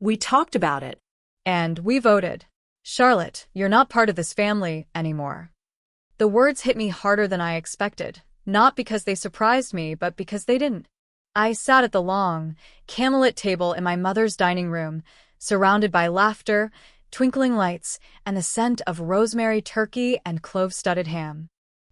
We talked about it. And we voted. Charlotte, you're not part of this family anymore. The words hit me harder than I expected, not because they surprised me, but because they didn't. I sat at the long, candlelit table in my mother's dining room, surrounded by laughter, twinkling lights, and the scent of rosemary turkey and clove-studded ham.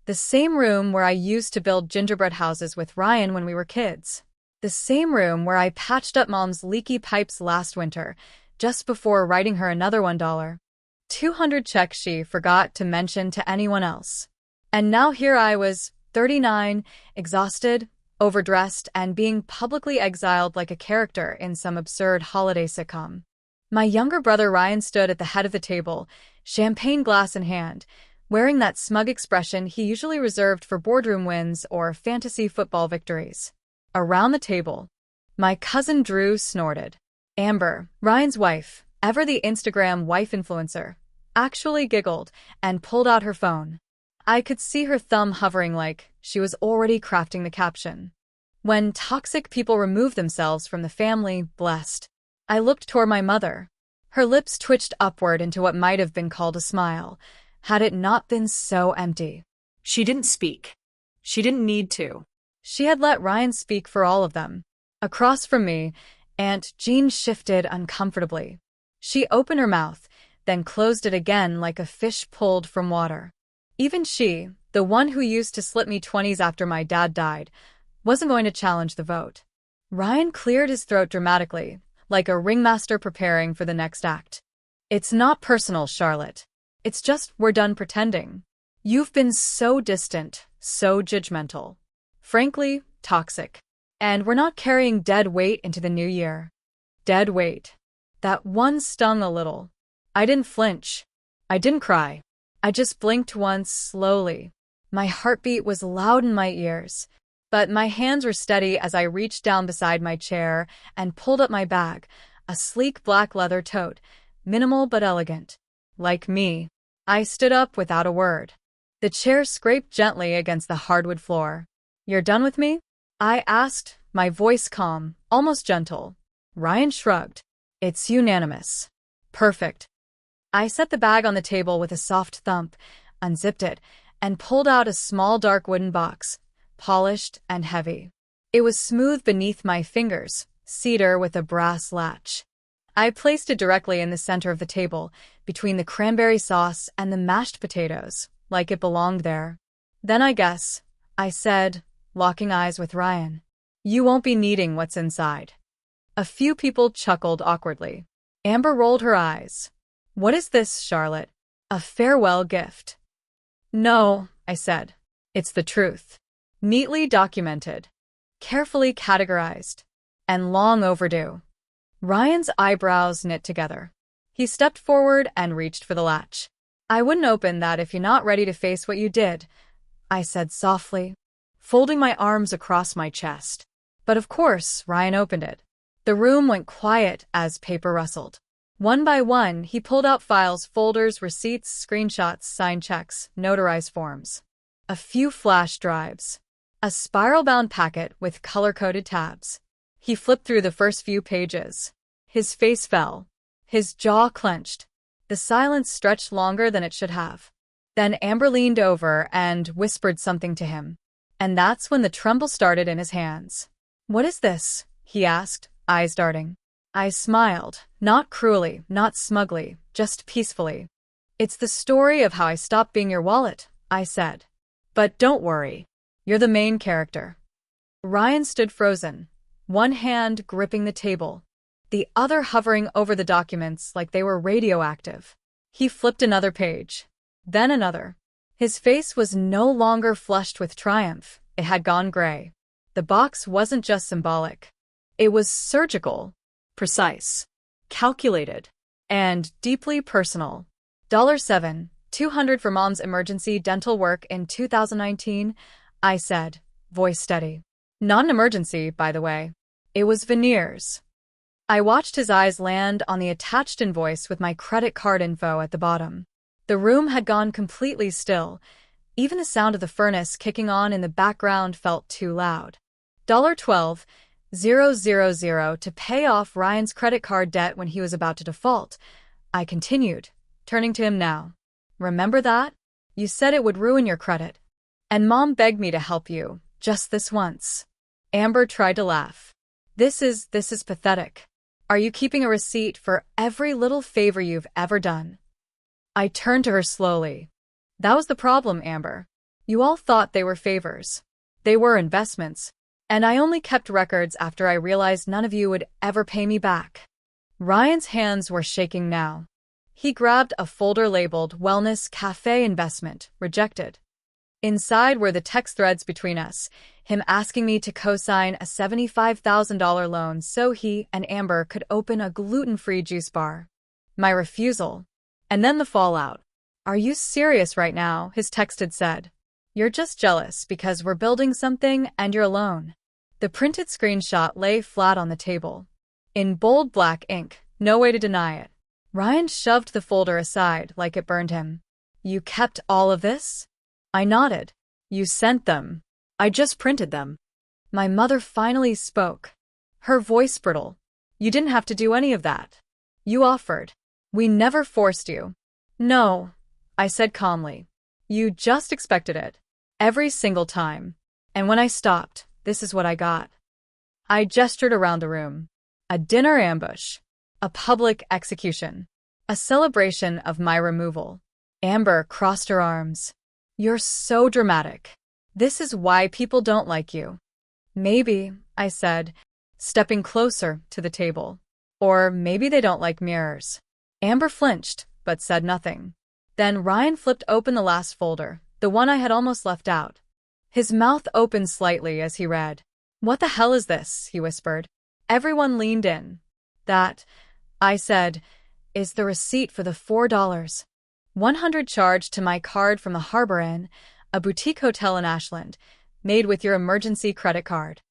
The same room where I used to build gingerbread houses with Ryan when we were kids. The same room where I patched up Mom's leaky pipes last winter, just before writing her another $1.200 check she forgot to mention to anyone else. And now here I was, 39, exhausted, overdressed, and being publicly exiled like a character in some absurd holiday sitcom. My younger brother Ryan stood at the head of the table, champagne glass in hand, wearing that smug expression he usually reserved for boardroom wins or fantasy football victories. Around the table, my cousin Drew snorted. Amber, Ryan's wife, ever the Instagram wife influencer, actually giggled and pulled out her phone. I could see her thumb hovering like she was already crafting the caption. When toxic people remove themselves from the family, blessed. I looked toward my mother. Her lips twitched upward into what might have been called a smile, had it not been so empty. She didn't speak. She didn't need to. She had let Ryan speak for all of them. Across from me, Aunt Jean shifted uncomfortably. She opened her mouth, then closed it again like a fish pulled from water. Even she, the one who used to slip me 20s after my dad died, wasn't going to challenge the vote. Ryan cleared his throat dramatically, like a ringmaster preparing for the next act. It's not personal, Charlotte. It's just we're done pretending. You've been so distant, so judgmental. Frankly, toxic. And we're not carrying dead weight into the new year. Dead weight. That one stung a little. I didn't flinch. I didn't cry. I just blinked once slowly. My heartbeat was loud in my ears, but my hands were steady as I reached down beside my chair and pulled up my bag, a sleek black leather tote, minimal but elegant. Like me, I stood up without a word. The chair scraped gently against the hardwood floor. You're done with me? I asked, my voice calm, almost gentle. Ryan shrugged. It's unanimous. Perfect. I set the bag on the table with a soft thump, unzipped it, and pulled out a small dark wooden box, polished and heavy. It was smooth beneath my fingers, cedar with a brass latch. I placed it directly in the center of the table, between the cranberry sauce and the mashed potatoes, like it belonged there. Then I said, locking eyes with Ryan. You won't be needing what's inside. A few people chuckled awkwardly. Amber rolled her eyes. What is this, Charlotte? A farewell gift? No, I said. It's the truth. Neatly documented. Carefully categorized. And long overdue. Ryan's eyebrows knit together. He stepped forward and reached for the latch. I wouldn't open that if you're not ready to face what you did, I said softly, folding my arms across my chest. But of course, Ryan opened it. The room went quiet as paper rustled. One by one, he pulled out files, folders, receipts, screenshots, signed checks, notarized forms. A few flash drives. A spiral-bound packet with color-coded tabs. He flipped through the first few pages. His face fell. His jaw clenched. The silence stretched longer than it should have. Then Amber leaned over and whispered something to him. And that's when the tremble started in his hands. What is this? He asked, eyes darting. I smiled, not cruelly, not smugly, just peacefully. It's the story of how I stopped being your wallet, I said. But don't worry. You're the main character. Ryan stood frozen, one hand gripping the table, the other hovering over the documents like they were radioactive. He flipped another page, then another. His face was no longer flushed with triumph. It had gone gray. The box wasn't just symbolic. It was surgical, precise, calculated, and deeply personal. $7,200 for Mom's emergency dental work in 2019, I said, voice steady. Not an emergency, by the way. It was veneers. I watched his eyes land on the attached invoice with my credit card info at the bottom. The room had gone completely still. Even the sound of the furnace kicking on in the background felt too loud. $12, to pay off Ryan's credit card debt when he was about to default. I continued, turning to him now. Remember that? You said it would ruin your credit. And Mom begged me to help you, just this once. Amber tried to laugh. This is pathetic. Are you keeping a receipt for every little favor you've ever done? I turned to her slowly. That was the problem, Amber. You all thought they were favors. They were investments. And I only kept records after I realized none of you would ever pay me back. Ryan's hands were shaking now. He grabbed a folder labeled Wellness Cafe Investment, Rejected. Inside were the text threads between us, him asking me to co-sign a $75,000 loan so he and Amber could open a gluten-free juice bar. My refusal. And then the fallout. Are you serious right now? His text had said. You're just jealous because we're building something and you're alone. The printed screenshot lay flat on the table. In bold black ink, no way to deny it. Ryan shoved the folder aside like it burned him. You kept all of this? I nodded. You sent them. I just printed them. My mother finally spoke. Her voice brittle. You didn't have to do any of that. You offered. We never forced you. No, I said calmly. You just expected it. Every single time. And when I stopped, this is what I got. I gestured around the room. A dinner ambush. A public execution. A celebration of my removal. Amber crossed her arms. You're so dramatic. This is why people don't like you. Maybe, I said, stepping closer to the table. Or maybe they don't like mirrors. Amber flinched, but said nothing. Then Ryan flipped open the last folder, the one I had almost left out. His mouth opened slightly as he read. What the hell is this? He whispered. Everyone leaned in. That, I said, is the receipt for the $4. 100 charged to my card from the Harbor Inn, a boutique hotel in Ashland, made with your emergency credit card.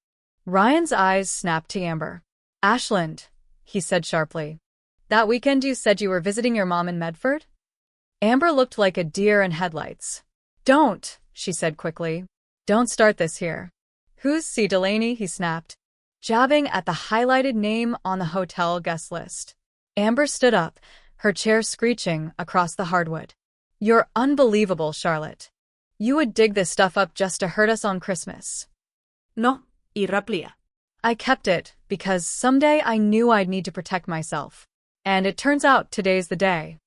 Ryan's eyes snapped to Amber. Ashland, he said sharply. That weekend you said you were visiting your mom in Medford? Amber looked like a deer in headlights. Don't, she said quickly. Don't start this here. Who's C. Delaney? He snapped, jabbing at the highlighted name on the hotel guest list. Amber stood up, her chair screeching across the hardwood. You're unbelievable, Charlotte. You would dig this stuff up just to hurt us on Christmas. No, irraplia. I kept it because someday I knew I'd need to protect myself. And it turns out today's the day.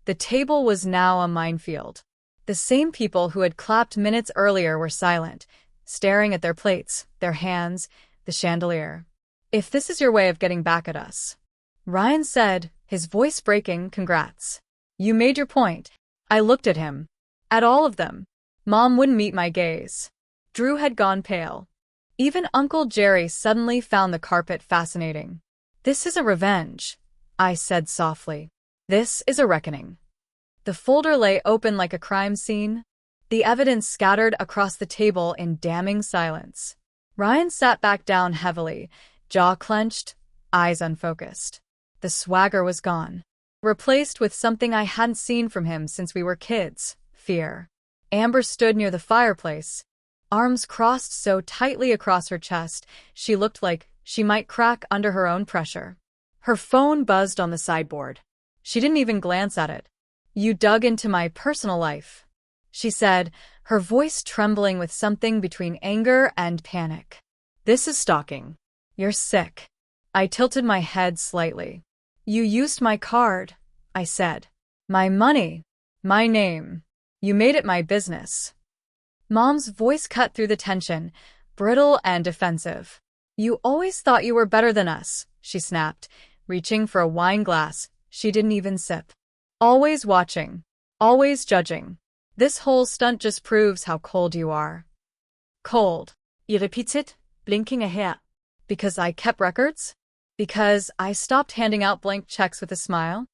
The table was now a minefield. The same people who had clapped minutes earlier were silent, staring at their plates, their hands, the chandelier. If this is your way of getting back at us, Ryan said, his voice breaking, congrats. You made your point. I looked at him. At all of them. Mom wouldn't meet my gaze. Drew had gone pale. Even Uncle Jerry suddenly found the carpet fascinating. This isn't revenge, I said softly. This is a reckoning. The folder lay open like a crime scene, the evidence scattered across the table in damning silence. Ryan sat back down heavily, jaw clenched, eyes unfocused. The swagger was gone, replaced with something I hadn't seen from him since we were kids, fear. Amber stood near the fireplace, arms crossed so tightly across her chest she looked like she might crack under her own pressure. Her phone buzzed on the sideboard. She didn't even glance at it. You dug into my personal life, she said, her voice trembling with something between anger and panic. This is stalking. You're sick. I tilted my head slightly. You used my card, I said. My money. My name. You made it my business. Mom's voice cut through the tension, brittle and defensive. You always thought you were better than us, she snapped, reaching for a wine glass she didn't even sip. Always watching. Always judging. This whole stunt just proves how cold you are. Cold. He repeats it, blinking a hair. Because I kept records? Because I stopped handing out blank checks with a smile?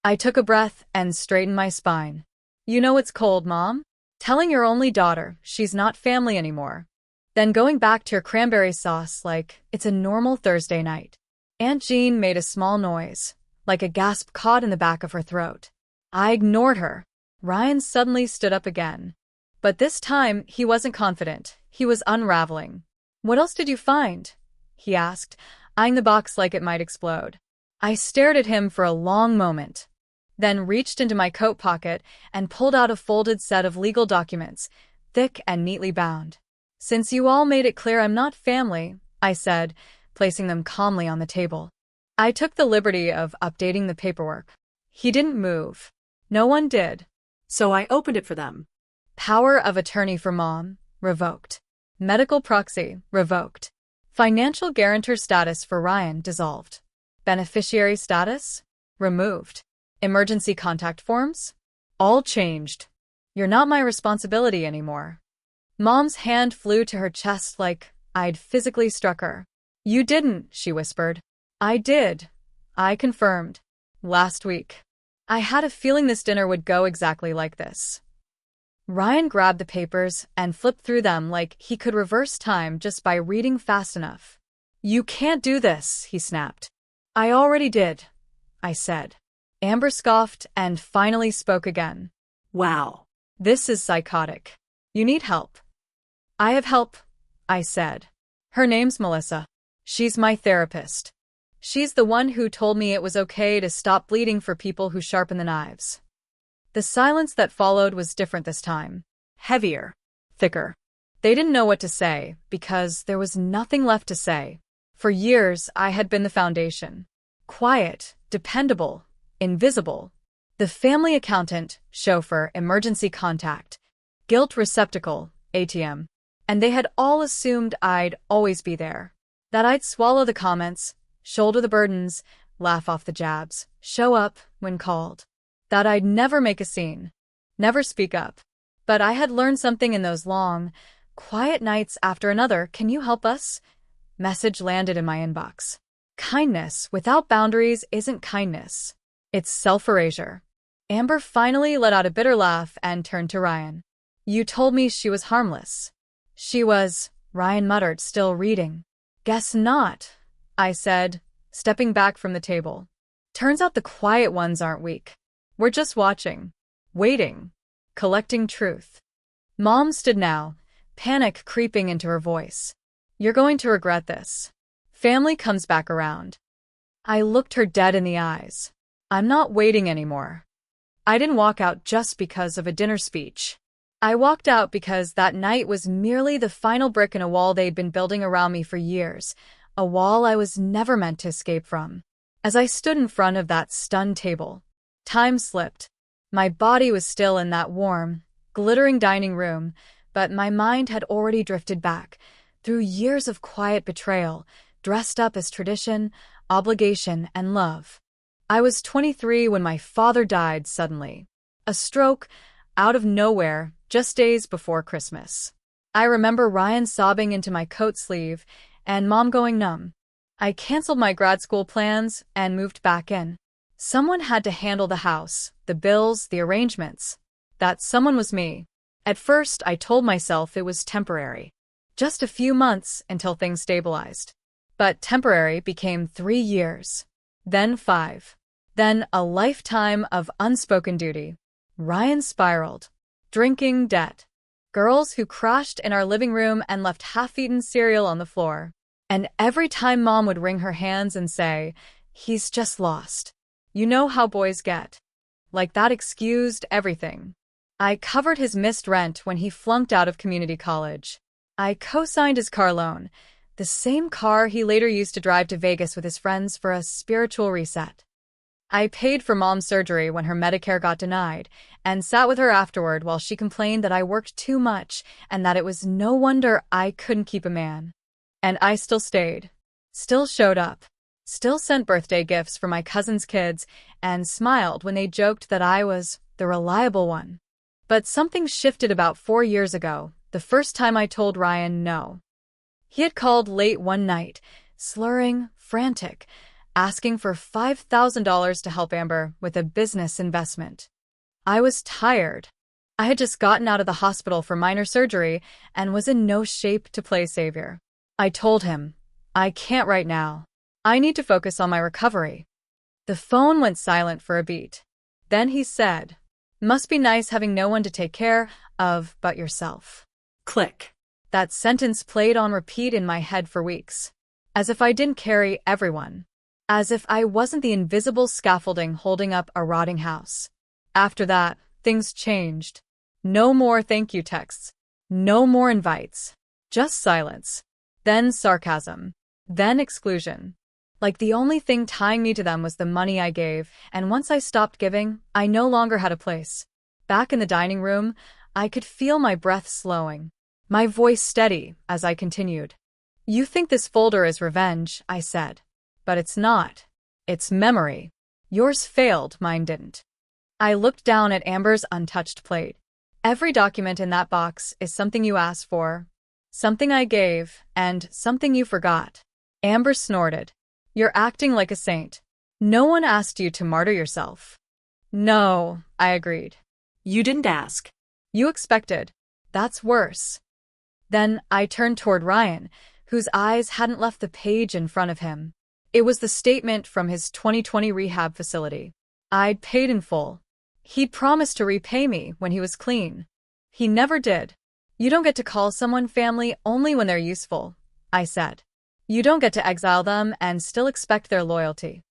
I took a breath and straightened my spine. You know it's cold, Mom? Telling your only daughter she's not family anymore. Then going back to your cranberry sauce like it's a normal Thursday night. Aunt Jean made a small noise, like a gasp caught in the back of her throat. I ignored her. Ryan suddenly stood up again. But this time he wasn't confident. He was unraveling. What else did you find? he asked, eyeing the box like it might explode. I stared at him for a long moment, then reached into my coat pocket and pulled out a folded set of legal documents, thick and neatly bound. Since you all made it clear I'm not family, I said, placing them calmly on the table. I took the liberty of updating the paperwork. He didn't move. No one did. So I opened it for them. Power of attorney for Mom, revoked. Medical proxy, revoked. Financial guarantor status for Ryan, dissolved. Beneficiary status, removed. Emergency contact forms, all changed. You're not my responsibility anymore. Mom's hand flew to her chest like I'd physically struck her. You didn't, she whispered. I did. I confirmed. Last week. I had a feeling this dinner would go exactly like this. Ryan grabbed the papers and flipped through them like he could reverse time just by reading fast enough. You can't do this, he snapped. I already did, I said. Amber scoffed and finally spoke again. Wow. This is psychotic. You need help. I have help, I said. Her name's Melissa. She's my therapist. She's the one who told me it was okay to stop bleeding for people who sharpen the knives. The silence that followed was different this time. Heavier. Thicker. They didn't know what to say, because there was nothing left to say. For years, I had been the foundation. Quiet, dependable, invisible. The family accountant, chauffeur, emergency contact, guilt receptacle, ATM. And they had all assumed I'd always be there. That I'd swallow the comments, shoulder the burdens, laugh off the jabs, show up when called. That I'd never make a scene, never speak up. But I had learned something in those long, quiet nights after another. Can you help us? Message landed in my inbox. Kindness without boundaries isn't kindness. It's self-erasure. Amber finally let out a bitter laugh and turned to Ryan. You told me she was harmless. She was, Ryan muttered, still reading. Guess not, I said, stepping back from the table. Turns out the quiet ones aren't weak. We're just watching, waiting, collecting truth. Mom stood now, panic creeping into her voice. You're going to regret this. Family comes back around. I looked her dead in the eyes. I'm not waiting anymore. I didn't walk out just because of a dinner speech. I walked out because that night was merely the final brick in a wall they'd been building around me for years, a wall I was never meant to escape from. As I stood in front of that stunned table, time slipped. My body was still in that warm, glittering dining room, but my mind had already drifted back, through years of quiet betrayal, dressed up as tradition, obligation, and love. I was 23 when my father died suddenly. A stroke, out of nowhere, just days before Christmas. I remember Ryan sobbing into my coat sleeve and Mom going numb. I canceled my grad school plans and moved back in. Someone had to handle the house, the bills, the arrangements. That someone was me. At first, I told myself it was temporary. Just a few months until things stabilized. But temporary became 3 years. Then 5. Then a lifetime of unspoken duty. Ryan spiraled. Drinking, debt. Girls who crashed in our living room and left half-eaten cereal on the floor. And every time Mom would wring her hands and say, he's just lost. You know how boys get. Like that excused everything. I covered his missed rent when he flunked out of community college. I co-signed his car loan, the same car he later used to drive to Vegas with his friends for a spiritual reset. I paid for Mom's surgery when her Medicare got denied, and sat with her afterward while she complained that I worked too much and that it was no wonder I couldn't keep a man. And I still stayed. Still showed up. Still sent birthday gifts for my cousin's kids and smiled when they joked that I was the reliable one. But something shifted about 4 years ago, the first time I told Ryan no. He had called late one night, slurring, frantic, asking for $5,000 to help Amber with a business investment. I was tired. I had just gotten out of the hospital for minor surgery and was in no shape to play savior. I told him, I can't right now. I need to focus on my recovery. The phone went silent for a beat. Then he said, must be nice having no one to take care of but yourself. Click. That sentence played on repeat in my head for weeks. As if I didn't carry everyone. As if I wasn't the invisible scaffolding holding up a rotting house. After that, things changed. No more thank you texts. No more invites. Just silence. Then sarcasm. Then exclusion. Like the only thing tying me to them was the money I gave, and once I stopped giving, I no longer had a place. Back in the dining room, I could feel my breath slowing. My voice steady as I continued. You think this folder is revenge, I said. But it's not. It's memory. Yours failed, mine didn't. I looked down at Amber's untouched plate. Every document in that box is something you asked for, something I gave, and something you forgot. Amber snorted. You're acting like a saint. No one asked you to martyr yourself. No, I agreed. You didn't ask. You expected. That's worse. Then I turned toward Ryan, whose eyes hadn't left the page in front of him. It was the statement from his 2020 rehab facility. I'd paid in full. He'd promised to repay me when he was clean. He never did. You don't get to call someone family only when they're useful, I said. You don't get to exile them and still expect their loyalty.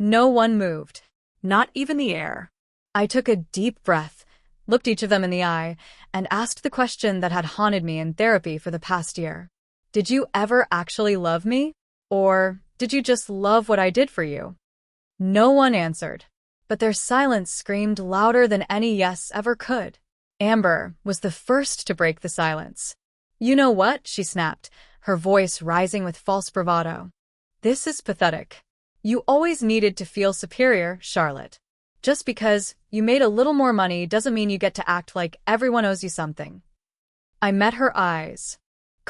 No one moved. Not even the air. I took a deep breath, looked each of them in the eye, and asked the question that had haunted me in therapy for the past year. Did you ever actually love me? Or did you just love what I did for you? No one answered, but their silence screamed louder than any yes ever could. Amber was the first to break the silence. You know what? She snapped, her voice rising with false bravado. This is pathetic. You always needed to feel superior, Charlotte. Just because you made a little more money doesn't mean you get to act like everyone owes you something. I met her eyes,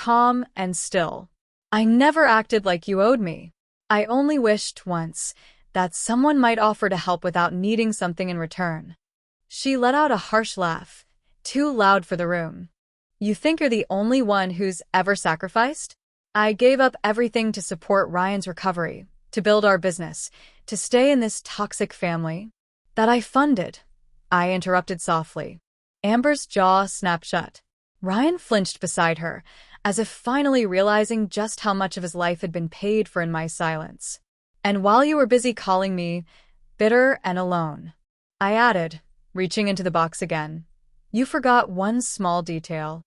calm and still. I never acted like you owed me. I only wished once that someone might offer to help without needing something in return. She let out a harsh laugh, too loud for the room. You think you're the only one who's ever sacrificed? I gave up everything to support Ryan's recovery, to build our business, to stay in this toxic family. That I funded, I interrupted softly. Amber's jaw snapped shut. Ryan flinched beside her, as if finally realizing just how much of his life had been paid for in my silence. And while you were busy calling me bitter and alone, I added, reaching into the box again, you forgot one small detail.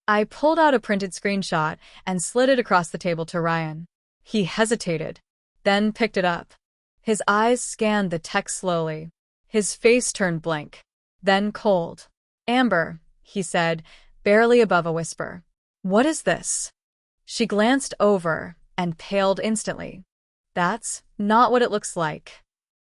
I pulled out a printed screenshot and slid it across the table to Ryan. He hesitated, then picked it up. His eyes scanned the text slowly. His face turned blank, then cold. Amber, he said, barely above a whisper. What is this? She glanced over and paled instantly. That's not what it looks like.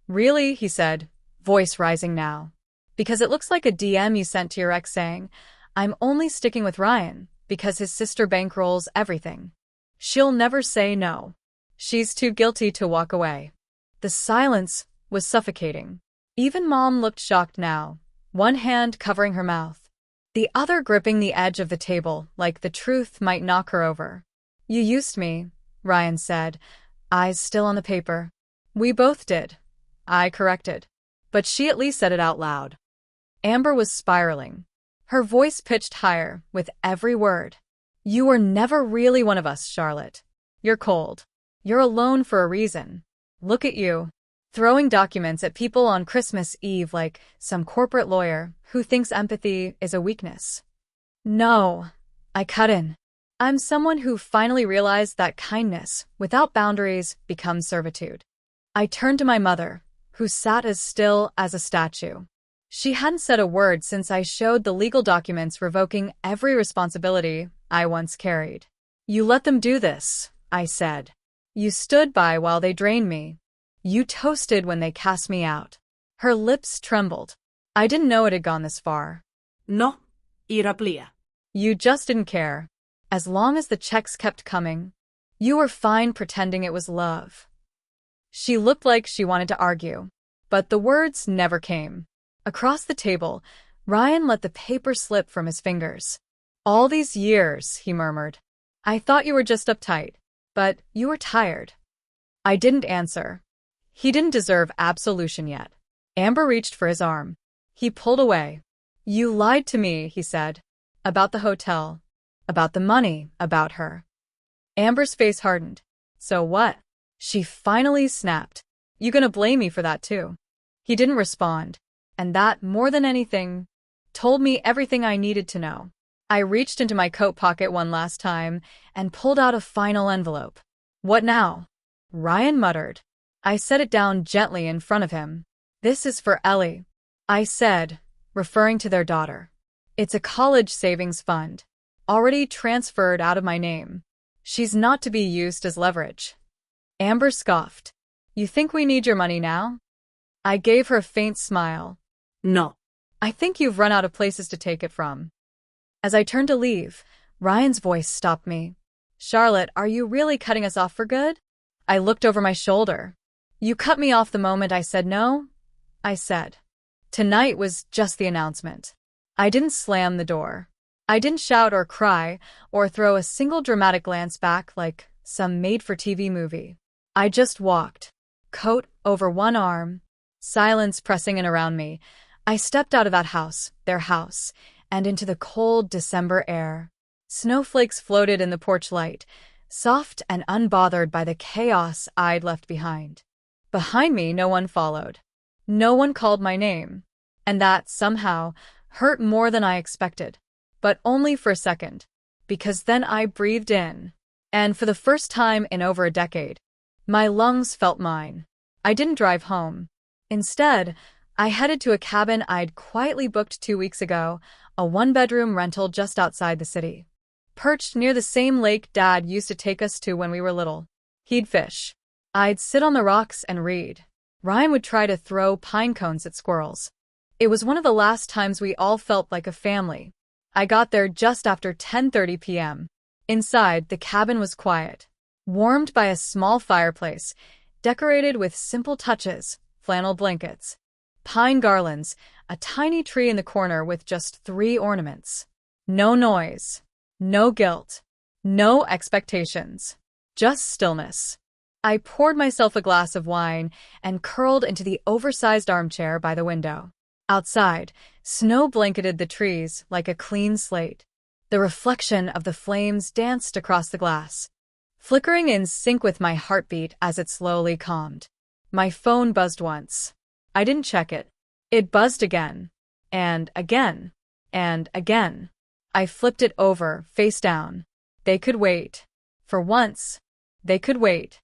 Really, he said, voice rising now. Because it looks like a DM you sent to your ex saying, I'm only sticking with Ryan because his sister bankrolls everything. She'll never say no. She's too guilty to walk away. The silence was suffocating. Even Mom looked shocked now, one hand covering her mouth, the other gripping the edge of the table like the truth might knock her over. You used me, Ryan said, eyes still on the paper. We both did, I corrected. But she at least said it out loud. Amber was spiraling, her voice pitched higher with every word. You were never really one of us, Charlotte. You're cold. You're alone for a reason. Look at you. Throwing documents at people on Christmas Eve like some corporate lawyer who thinks empathy is a weakness. No, I cut in. I'm someone who finally realized that kindness, without boundaries, becomes servitude. I turned to my mother, who sat as still as a statue. She hadn't said a word since I showed the legal documents revoking every responsibility I once carried. You let them do this, I said. You stood by while they drained me. You toasted when they cast me out. Her lips trembled. I didn't know it had gone this far. No, Iraplia. You just didn't care. As long as the checks kept coming, you were fine pretending it was love. She looked like she wanted to argue, but the words never came. Across the table, Ryan let the paper slip from his fingers. All these years, he murmured. I thought you were just uptight, but you were tired. I didn't answer. He didn't deserve absolution yet. Amber reached for his arm. He pulled away. You lied to me, he said. About the hotel. About the money, about her. Amber's face hardened. So what? She finally snapped. You gonna blame me for that too? He didn't respond, and that, more than anything, told me everything I needed to know. I reached into my coat pocket one last time and pulled out a final envelope. What now? Ryan muttered. I set it down gently in front of him. This is for Ellie, I said, referring to their daughter. It's a college savings fund, already transferred out of my name. She's not to be used as leverage. Amber scoffed. You think we need your money now? I gave her a faint smile. No. I think you've run out of places to take it from. As I turned to leave, Ryan's voice stopped me. Charlotte, are you really cutting us off for good? I looked over my shoulder. You cut me off the moment I said no, I said. Tonight was just the announcement. I didn't slam the door. I didn't shout or cry or throw a single dramatic glance back like some made-for-TV movie. I just walked, coat over one arm, silence pressing in around me. I stepped out of that house, their house, and into the cold December air. Snowflakes floated in the porch light, soft and unbothered by the chaos I'd left behind. Behind me, no one followed. No one called my name. And that, somehow, hurt more than I expected. But only for a second. Because then I breathed in. And for the first time in over a decade, my lungs felt mine. I didn't drive home. Instead, I headed to a cabin I'd quietly booked 2 weeks ago, a one-bedroom rental just outside the city. Perched near the same lake Dad used to take us to when we were little. He'd fish. I'd sit on the rocks and read. Ryan would try to throw pine cones at squirrels. It was one of the last times we all felt like a family. I got there just after 10:30 p.m. Inside, the cabin was quiet, warmed by a small fireplace, decorated with simple touches, flannel blankets, pine garlands, a tiny tree in the corner with just 3 ornaments. No noise, no guilt, no expectations, just stillness. I poured myself a glass of wine and curled into the oversized armchair by the window. Outside, snow blanketed the trees like a clean slate. The reflection of the flames danced across the glass, flickering in sync with my heartbeat as it slowly calmed. My phone buzzed once. I didn't check it. It buzzed again, and again, and again. I flipped it over, face down. They could wait. For once, they could wait.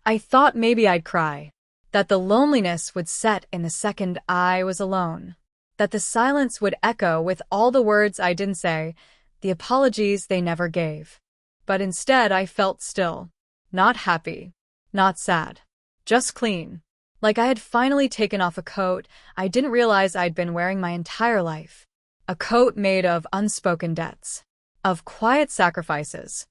I thought maybe I'd cry, that the loneliness would set in the second I was alone, that the silence would echo with all the words I didn't say, the apologies they never gave. But instead I felt still, not happy, not sad, just clean, like I had finally taken off a coat I didn't realize I'd been wearing my entire life. A coat made of unspoken debts, of quiet sacrifices,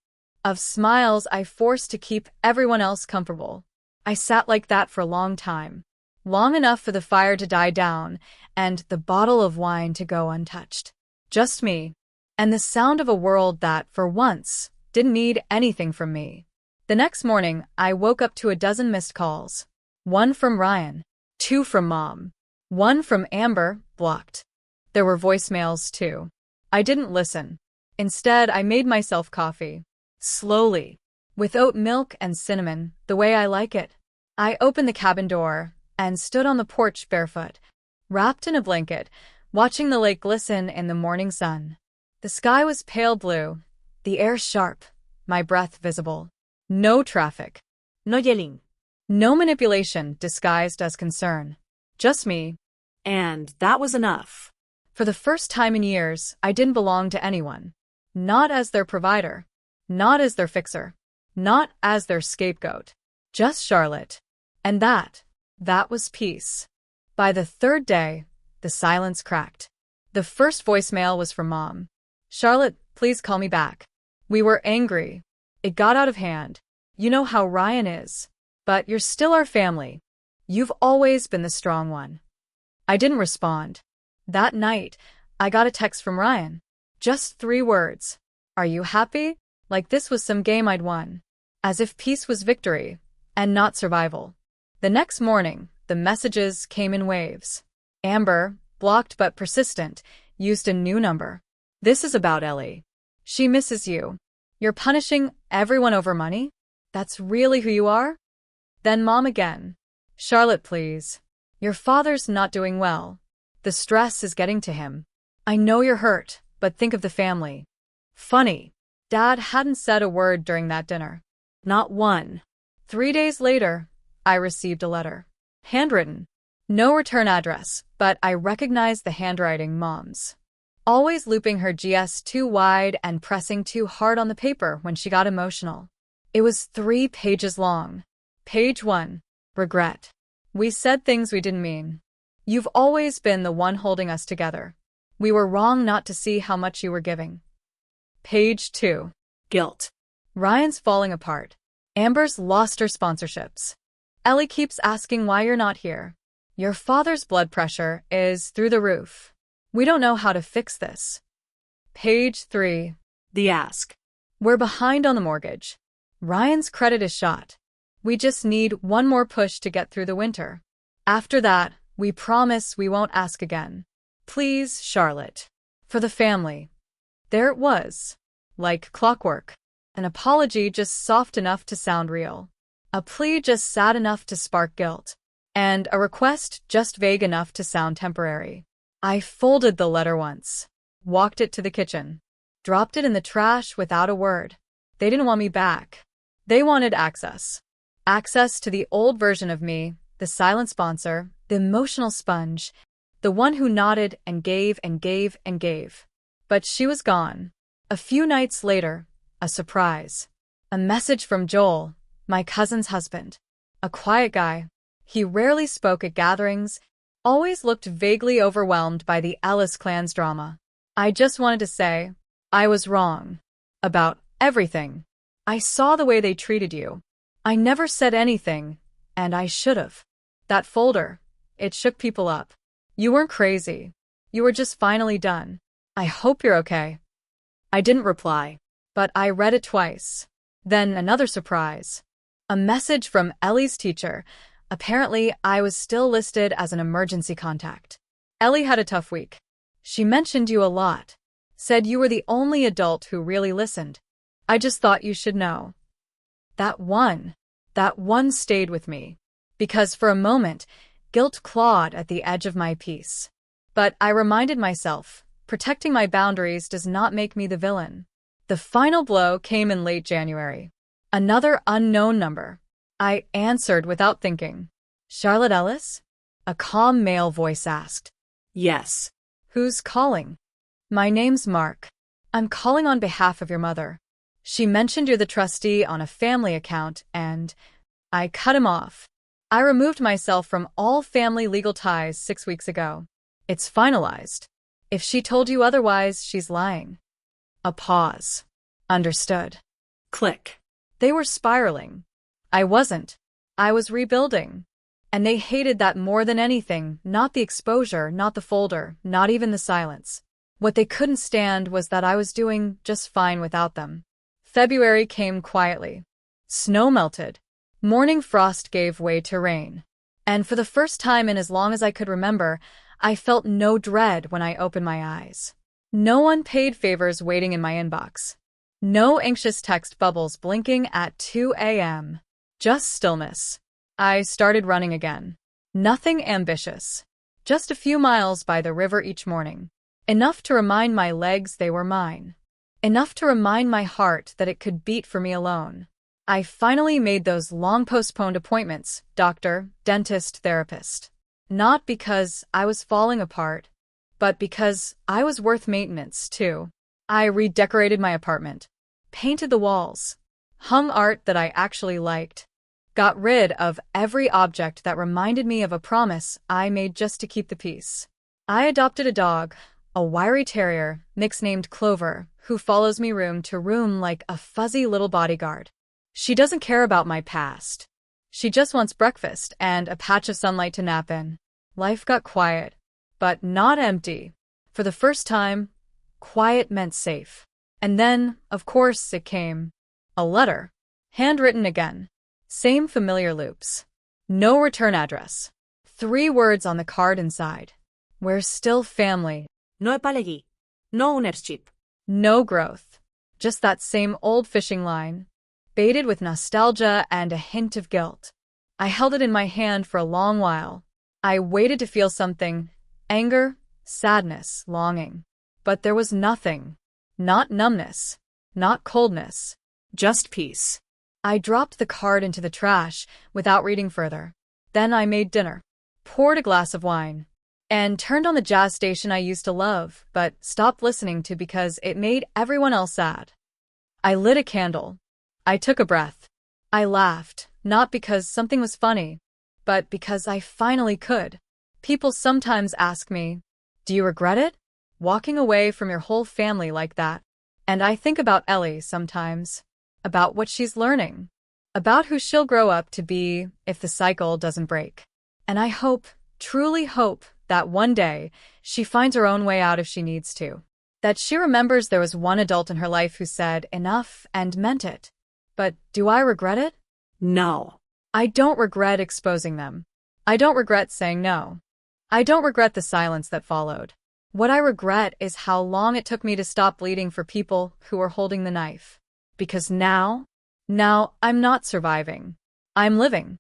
of smiles I forced to keep everyone else comfortable. I sat like that for a long time, long enough for the fire to die down and the bottle of wine to go untouched. Just me, and the sound of a world that, for once, didn't need anything from me. The next morning, I woke up to a dozen missed calls. 1 from Ryan, 2 from Mom, 1 from Amber, blocked. There were voicemails, too. I didn't listen. Instead, I made myself coffee. Slowly, with oat milk and cinnamon, the way I like it. I opened the cabin door and stood on the porch barefoot, wrapped in a blanket, watching the lake glisten in the morning sun. The sky was pale blue, the air sharp, my breath visible. No traffic. No yelling. No manipulation disguised as concern. Just me. And that was enough. For the first time in years, I didn't belong to anyone. Not as their provider. Not as their fixer. Not as their scapegoat. Just Charlotte. And that was peace. By the 3rd day, the silence cracked. The first voicemail was from Mom. Charlotte, please call me back. We were angry. It got out of hand. You know how Ryan is. But you're still our family. You've always been the strong one. I didn't respond. That night, I got a text from Ryan. Just 3 words. Are you happy? Like this was some game I'd won. As if peace was victory, and not survival. The next morning, the messages came in waves. Amber, blocked but persistent, used a new number. This is about Ellie. She misses you. You're punishing everyone over money? That's really who you are? Then Mom again. Charlotte, please. Your father's not doing well. The stress is getting to him. I know you're hurt, but think of the family. Funny. Dad hadn't said a word during that dinner. Not one. 3 days later, I received a letter. Handwritten. No return address, but I recognized the handwriting. Mom's. Always looping her GS too wide and pressing too hard on the paper when she got emotional. It was 3 pages long. Page 1. Regret. We said things we didn't mean. You've always been the one holding us together. We were wrong not to see how much you were giving. Page 2. Guilt. Ryan's falling apart. Amber's lost her sponsorships. Ellie keeps asking why you're not here. Your father's blood pressure is through the roof. We don't know how to fix this. Page 3. The ask. We're behind on the mortgage. Ryan's credit is shot. We just need one more push to get through the winter. After that, we promise we won't ask again. Please, Charlotte. For the family. There it was. Like clockwork. An apology just soft enough to sound real. A plea just sad enough to spark guilt. And a request just vague enough to sound temporary. I folded the letter once. Walked it to the kitchen. Dropped it in the trash without a word. They didn't want me back. They wanted access. Access to the old version of me, the silent sponsor, the emotional sponge, the one who nodded and gave and gave and gave. But she was gone. A few nights later, a surprise. A message from Joel, my cousin's husband. A quiet guy. He rarely spoke at gatherings, always looked vaguely overwhelmed by the Ellis clan's drama. I just wanted to say, I was wrong. About everything. I saw the way they treated you. I never said anything, and I should've. That folder, it shook people up. You weren't crazy. You were just finally done. I hope you're okay. I didn't reply, but I read it twice. Then another surprise. A message from Ellie's teacher. Apparently, I was still listed as an emergency contact. Ellie had a tough week. She mentioned you a lot. Said you were the only adult who really listened. I just thought you should know. That one stayed with me. Because for a moment, guilt clawed at the edge of my peace. But I reminded myself, protecting my boundaries does not make me the villain. The final blow came in late January. Another unknown number. I answered without thinking. Charlotte Ellis? A calm male voice asked. Yes. Who's calling? My name's Mark. I'm calling on behalf of your mother. She mentioned you're the trustee on a family account and I cut him off. I removed myself from all family legal ties 6 weeks ago. It's finalized. If she told you otherwise, she's lying. A pause. Understood. Click. They were spiraling. I wasn't. I was rebuilding. And they hated that more than anything, not the exposure, not the folder, not even the silence. What they couldn't stand was that I was doing just fine without them. February came quietly. Snow melted. Morning frost gave way to rain. And for the first time in as long as I could remember, I felt no dread when I opened my eyes. No unpaid favors waiting in my inbox. No anxious text bubbles blinking at 2 a.m. Just stillness. I started running again. Nothing ambitious. Just a few miles by the river each morning. Enough to remind my legs they were mine. Enough to remind my heart that it could beat for me alone. I finally made those long-postponed appointments, doctor, dentist, therapist. Not because I was falling apart, but because I was worth maintenance, too. I redecorated my apartment. Painted the walls. Hung art that I actually liked. Got rid of every object that reminded me of a promise I made just to keep the peace. I adopted a dog, a wiry terrier, nicknamed Clover, who follows me room to room like a fuzzy little bodyguard. She doesn't care about my past. She just wants breakfast and a patch of sunlight to nap in. Life got quiet, but not empty. For the first time, quiet meant safe. And then, of course, it came. A letter. Handwritten again. Same familiar loops. No return address. 3 words on the card inside. We're still family. No apology. No ownership. No growth. Just that same old fishing line. baited with nostalgia and a hint of guilt. I held it in my hand for a long while. I waited to feel something: anger, sadness, longing. But there was nothing. Not numbness. Not coldness. Just peace. I dropped the card into the trash without reading further. Then I made dinner, poured a glass of wine, and turned on the jazz station I used to love, but stopped listening to because it made everyone else sad. I lit a candle. I took a breath. I laughed, not because something was funny, but because I finally could. People sometimes ask me, "Do you regret it? Walking away from your whole family like that?" And I think about Ellie sometimes, about what she's learning, about who she'll grow up to be if the cycle doesn't break. And I hope, truly hope, that one day she finds her own way out if she needs to. That she remembers there was one adult in her life who said enough and meant it. But do I regret it? No. I don't regret exposing them. I don't regret saying no. I don't regret the silence that followed. What I regret is how long it took me to stop bleeding for people who were holding the knife. Because now I'm not surviving. I'm living.